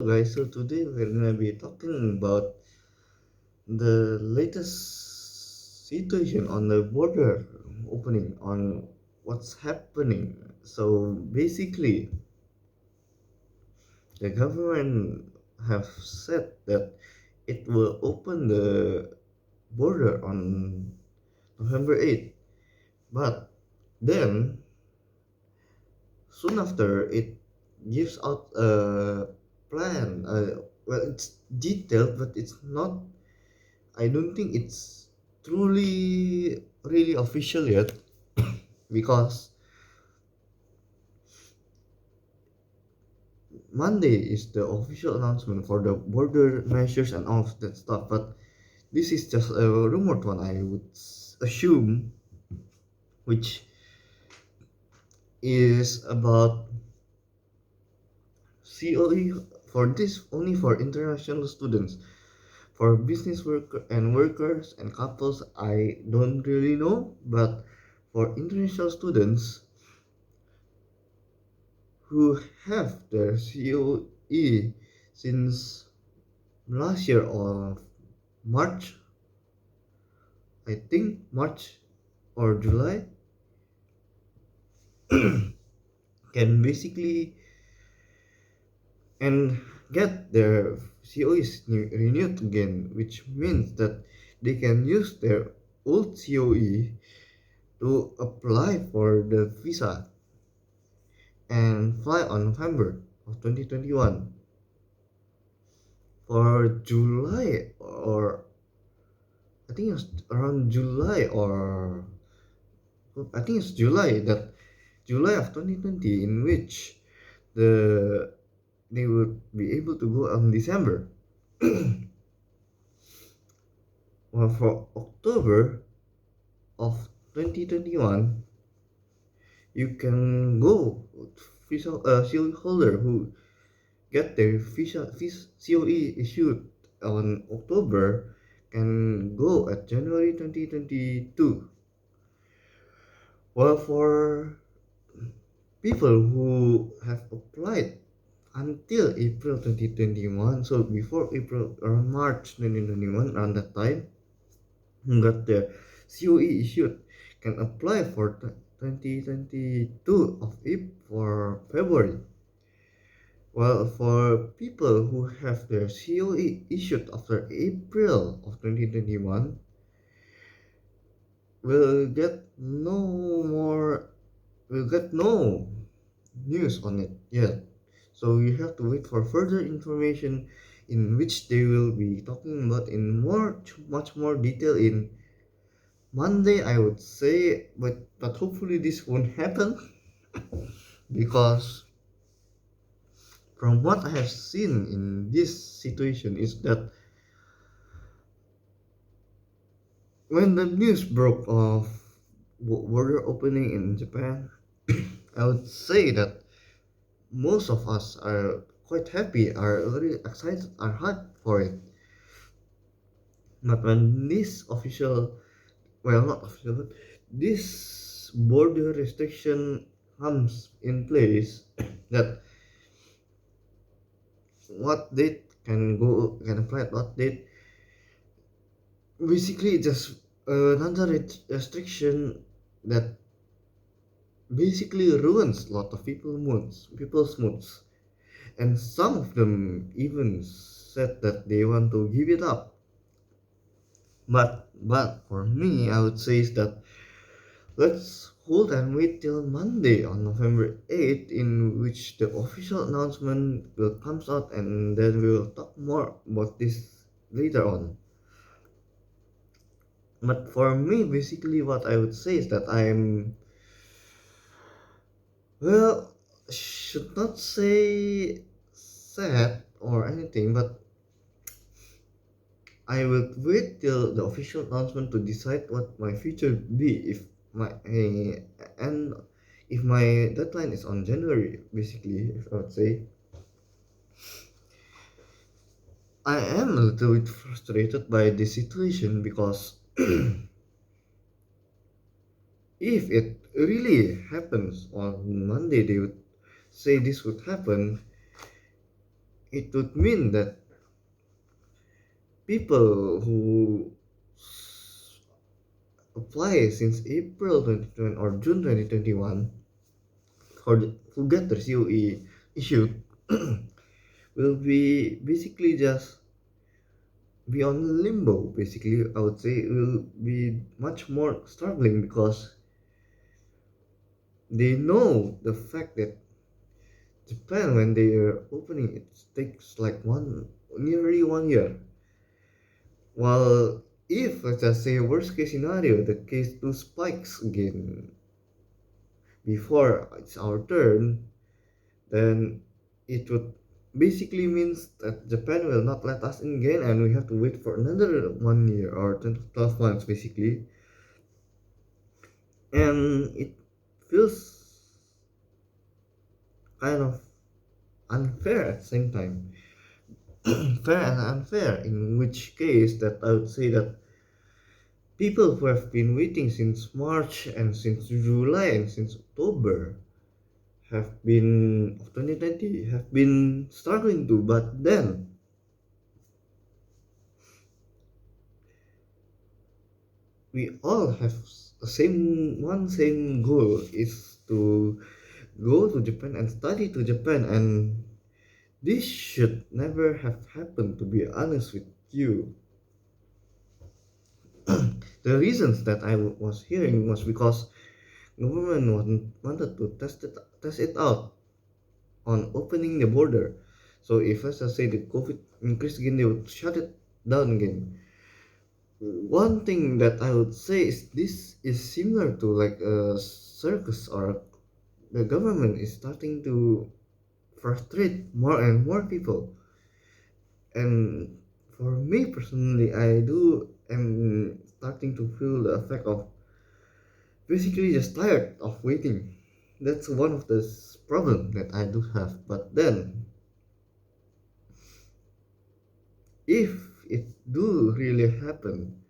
guys, so today we're gonna be talking about the latest situation on the border opening, on what's happening. So basically, the government have said that it will open the border on November 8th, but then soon after it gives out a plan. Well, it's detailed, but it's not. I don't think it's truly really official yet because Monday is the official announcement for the border measures and all of that stuff. But this is just a rumored one, I would assume, which is about COE for this only for international students. For business worker and workers and couples, I don't really know, but for international students who have their COE since last year or March, I think March or July, can basically and get their COEs renewed again, which means that they can use their old COE to apply for the visa and fly on November of 2021. For July, or I think it's around July, or I think it's July of 2020, in which the they would be able to go on December. Well, for October of 2021, you can go visa COE holder who get their COE issued on October can go at January 2022. Well, for people who have applied until April 2021, so before April, around March 2021, around that time, who got their COE issued, can apply for 2022 of April for February. Well, for people who have their COE issued after April of 2021, will get no more, will get no news on it yet. So you have to wait for further information in which they will be talking about in much more detail in Monday, I would say, but hopefully this won't happen because from what I have seen in this situation is that when the news broke of border opening in Japan, I would say that most of us are quite happy, are very excited, are hyped for it. But when this official, well, not official, but this border restriction comes in place, that what date can go can apply at what date, basically just another restriction that basically ruins a lot of people's moods, and some of them even said that they want to give it up. But for me, I would say is that let's hold and wait till Monday on November 8th, in which the official announcement will comes out, and then we will talk more about this later on. But for me, basically, what I would say is that I'm, well, should not say sad or anything, but I will wait till the official announcement to decide what my future be. If my and if my deadline is on January, basically, if I would say, I am a little bit frustrated by this situation because if it really happens on Monday, they would say this would happen. it would mean that people who apply since April 2020 or June 2021 who get their COE issued will be basically just be on limbo. Basically, I would say it will be much more struggling because they know the fact that Japan, when they are opening, it takes like nearly 1 year. While if let's just say worst case scenario, the case 2 spikes again before it's our turn, then it would basically means that Japan will not let us in again, and we have to wait for another 1 year or 12 months basically, and it feels kind of unfair at the same time. Fair and unfair, in which case that I would say that people who have been waiting since March and since July and since October have been of 2020 have been struggling too, but then we all have same goal is to go to Japan and study to Japan, and this should never have happened, to be honest with you. The reasons that was hearing was because government wanted to test it out on opening the border. So if let's just say the COVID increased again, they would shut it down again. One thing that I would say is this is similar to like a circus, or the government is starting to frustrate more and more people. And for me personally, I do am starting to feel the effect of basically just tired of waiting. That's one of the problem that I do have. But then, if it do really happen,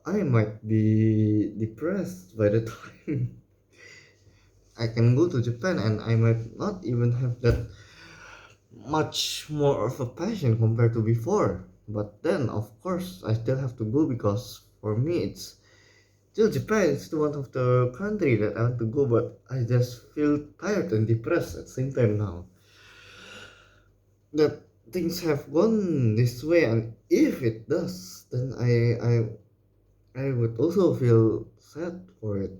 I might be depressed by the time I can go to Japan, and I might not even have that much more of a passion compared to before. But then, of course, I still have to go because for me, it's still Japan. It's still one of the country that I want to go, but I just feel tired and depressed at the same time now. That things have gone this way, and if it does, then I would also feel sad for it.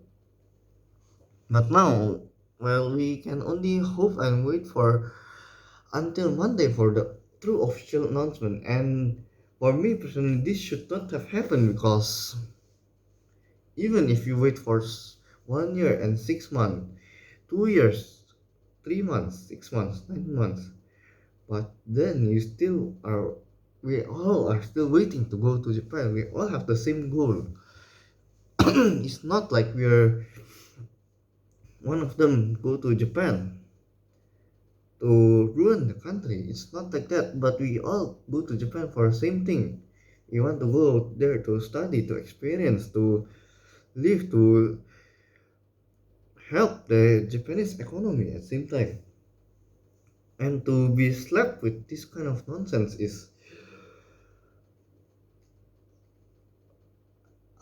But now, well, we can only hope and wait for until Monday for the true official announcement. And for me personally, this should not have happened because even if you wait for 1 year and 6 months, 2 years, 3 months, 6 months, 9 months, but then you still are. We all are still waiting to go to Japan. We all have the same goal. It's not like we're one of them go to Japan to ruin the country. It's not like that, but we all go to Japan for the same thing. We want to go there to study, to experience, to live, to help the Japanese economy at the same time. And to be slapped with this kind of nonsense is,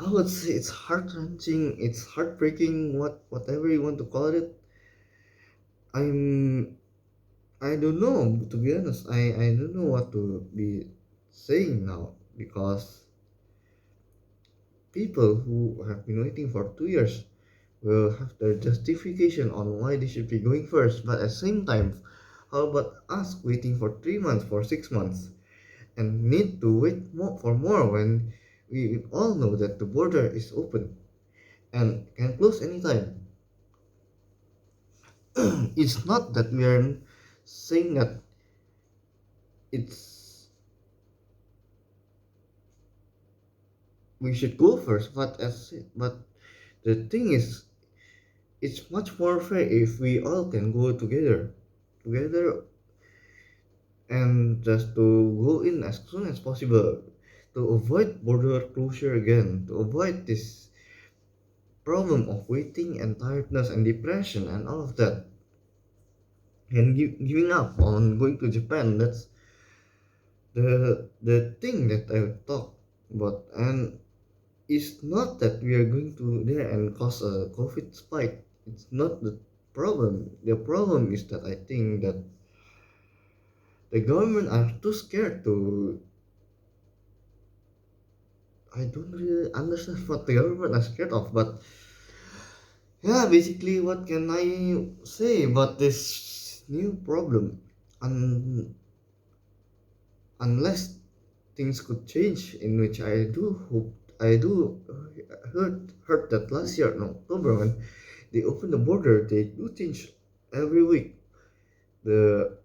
I would say, it's heart wrenching, it's heartbreaking, whatever you want to call it. I'm I don't know, to be honest. I don't know what to be saying now because people who have been waiting for 2 years will have their justification on why they should be going first. But at the same time, how about us waiting for 3 months, for 6 months, and need to wait more when we all know that the border is open and can close anytime? It's not that we are saying that it's we should go first, but the thing is, it's much more fair if we all can go together, and just to go in as soon as possible to avoid border closure again, to avoid this problem of waiting and tiredness and depression and all of that. and giving up on going to Japan. That's the thing that I talk about. And it's not that we are going to there and cause a COVID spike. It's not the problem. The problem is that I think that the government are too scared to. I don't really understand what the government are scared of, but yeah, basically, what can I say about this new problem? Un- unless things could change, in which I do hope, I do heard that last year in October when they opened the border, they do change every week the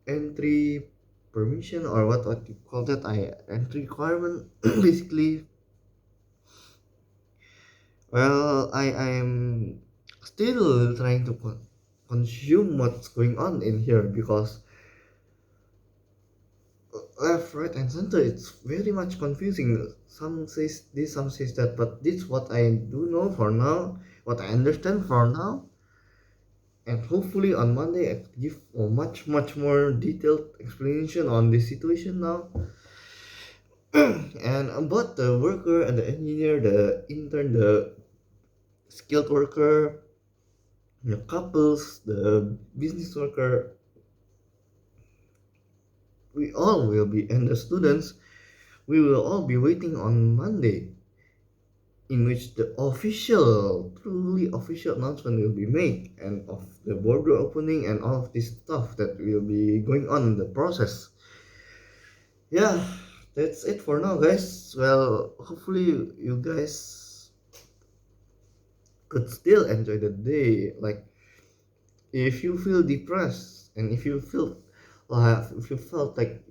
entry permission, or what you call that, I entry requirement. Basically, well, I'm still trying to consume what's going on in here, because left, right, and center, it's very much confusing. Some says this, some says that, but this what I do know for now, what I understand for now, and hopefully on Monday I give a much more detailed explanation on this situation now. And about the worker and the engineer, the intern, the skilled worker, the couples, the business worker, we all will be, and the students, we will all be waiting on Monday, in which the official, truly official announcement will be made, and of the border opening and all of this stuff that will be going on in the process. Yeah, that's it for now, guys. Well, hopefully you guys could still enjoy the day. Like, if you feel depressed and if you felt like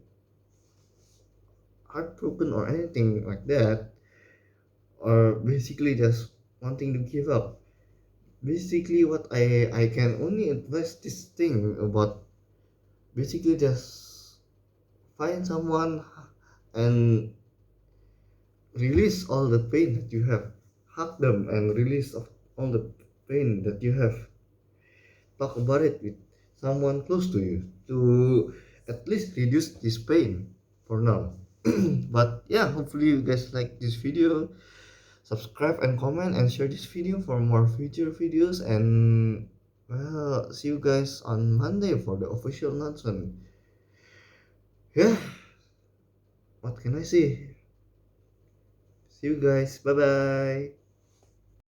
heartbroken or anything like that, or basically just wanting to give up, basically what I can only advise this thing about, basically just find someone and release all the pain that you have, hug them and release of all the pain that you have, talk about it with someone close to you to at least reduce this pain for now. But yeah, hopefully you guys like this video. Subscribe and comment and share this video for more future videos, and well, see you guys on Monday for the official announcement. Yeah, what can I say? See you guys. Bye bye.